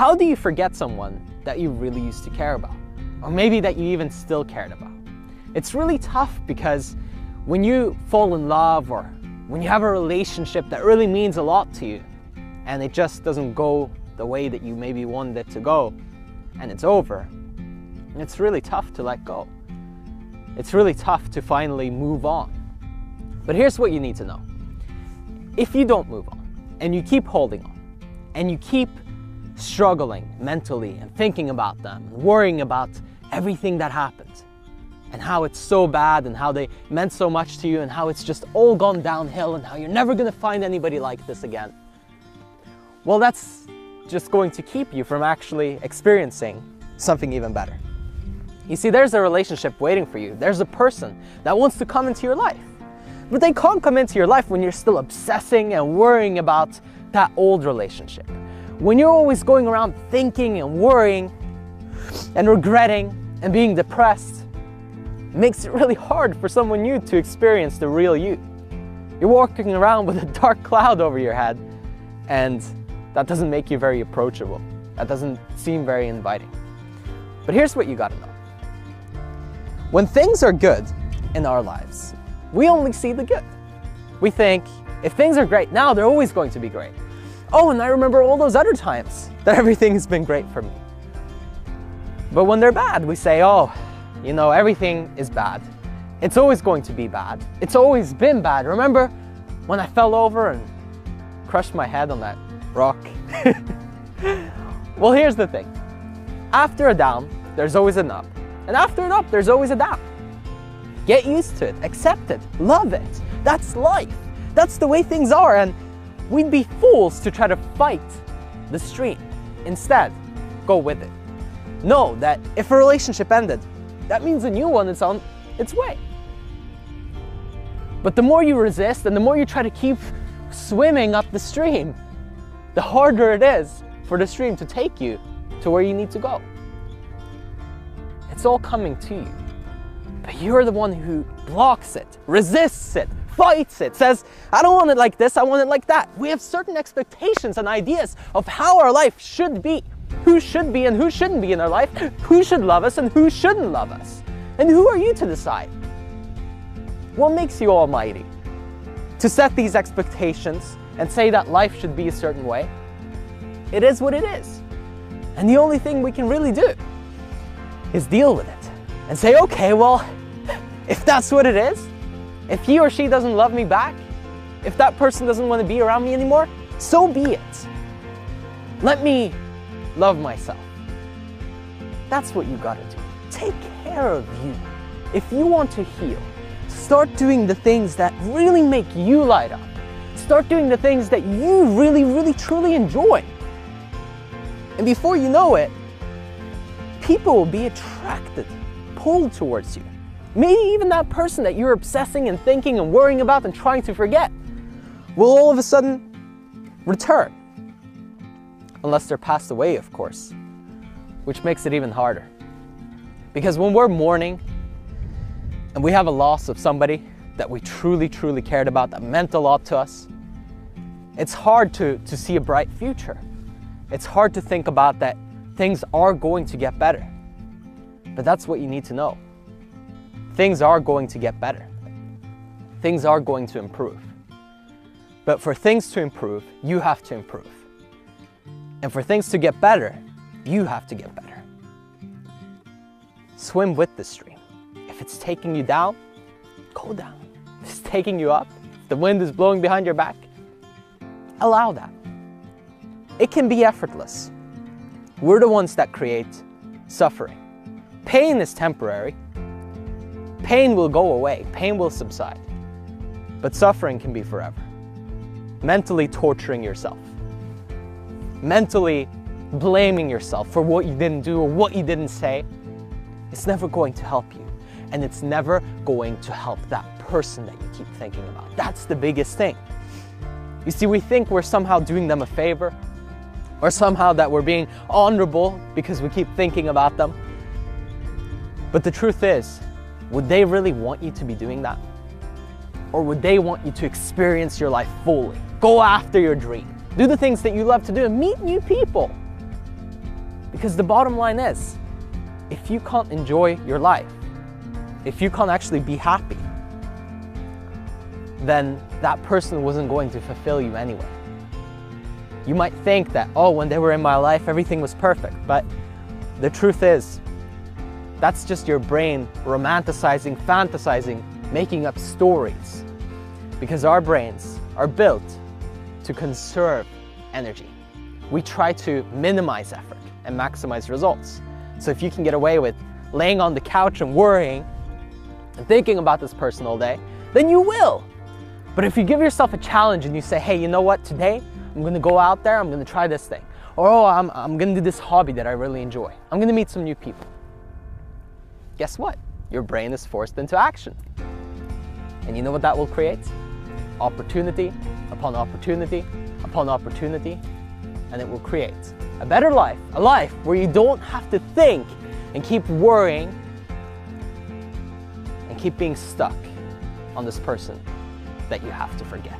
How do you forget someone that you really used to care about? Or maybe that you even still cared about? It's really tough because when you fall in love or when you have a relationship that really means a lot to you and it just doesn't go the way that you maybe wanted it to go and it's over, it's really tough to let go. It's really tough to finally move on. But here's what you need to know. If you don't move on and you keep holding on and you keep struggling mentally and thinking about them and worrying about everything that happened and how it's so bad and how they meant so much to you and how it's just all gone downhill and how you're never going to find anybody like this again, well, that's just going to keep you from actually experiencing something even better. You see, there's a relationship waiting for you. There's a person that wants to come into your life. But they can't come into your life when you're still obsessing and worrying about that old relationship. When you're always going around thinking and worrying and regretting and being depressed, it makes it really hard for someone new to experience the real you. You're walking around with a dark cloud over your head, and that doesn't make you very approachable. That doesn't seem very inviting. But here's what you gotta know. When things are good in our lives, we only see the good. We think, if things are great now, they're always going to be great. Oh, and I remember all those other times that everything has been great for me. But when they're bad, we say, oh, you know, everything is bad. It's always going to be bad. It's always been bad. Remember when I fell over and crushed my head on that rock? Well, here's the thing. After a down, there's always an up. And after an up, there's always a down. Get used to it, accept it, love it. That's life. That's the way things are, and we'd be fools to try to fight the stream. Instead, go with it. Know that if a relationship ended, that means a new one is on its way. But the more you resist and the more you try to keep swimming up the stream, the harder it is for the stream to take you to where you need to go. It's all coming to you. But you're the one who blocks it, resists it, fights it, says, I don't want it like this, I want it like that. We have certain expectations and ideas of how our life should be. Who should be and who shouldn't be in our life, who should love us and who shouldn't love us. And who are you to decide? What makes you almighty to set these expectations and say that life should be a certain way? It is what it is. And the only thing we can really do is deal with it and say, okay, well, if that's what it is, if he or she doesn't love me back, if that person doesn't want to be around me anymore, so be it. Let me love myself. That's what you gotta do. Take care of you. If you want to heal, start doing the things that really make you light up. Start doing the things that you really, really, truly enjoy. And before you know it, people will be attracted, pulled towards you. Maybe even that person that you're obsessing and thinking and worrying about and trying to forget will all of a sudden return. Unless they're passed away, of course, which makes it even harder. Because when we're mourning and we have a loss of somebody that we truly, truly cared about, that meant a lot to us, it's hard to see a bright future. It's hard to think about that things are going to get better. But that's what you need to know. Things are going to get better. Things are going to improve. But for things to improve, you have to improve. And for things to get better, you have to get better. Swim with the stream. If it's taking you down, go down. If it's taking you up, if the wind is blowing behind your back, allow that. It can be effortless. We're the ones that create suffering. Pain is temporary. Pain will go away. Pain will subside. But suffering can be forever. Mentally torturing yourself. Mentally blaming yourself for what you didn't do or what you didn't say. It's never going to help you. And it's never going to help that person that you keep thinking about. That's the biggest thing. You see, we think we're somehow doing them a favor, or somehow that we're being honorable because we keep thinking about them. But the truth is, would they really want you to be doing that? Or would they want you to experience your life fully? Go after your dream. Do the things that you love to do and meet new people. Because the bottom line is, if you can't enjoy your life, if you can't actually be happy, then that person wasn't going to fulfill you anyway. You might think that, oh, when they were in my life, everything was perfect. But the truth is, that's just your brain romanticizing, fantasizing, making up stories. Because our brains are built to conserve energy. We try to minimize effort and maximize results. So if you can get away with laying on the couch and worrying and thinking about this person all day, then you will. But if you give yourself a challenge and you say, hey, you know what, today I'm gonna go out there, I'm gonna try this thing. Or oh, I'm gonna do this hobby that I really enjoy. I'm gonna meet some new people. Guess what? Your brain is forced into action. And you know what that will create? Opportunity upon opportunity upon opportunity. And it will create a better life, a life where you don't have to think and keep worrying and keep being stuck on this person that you have to forget.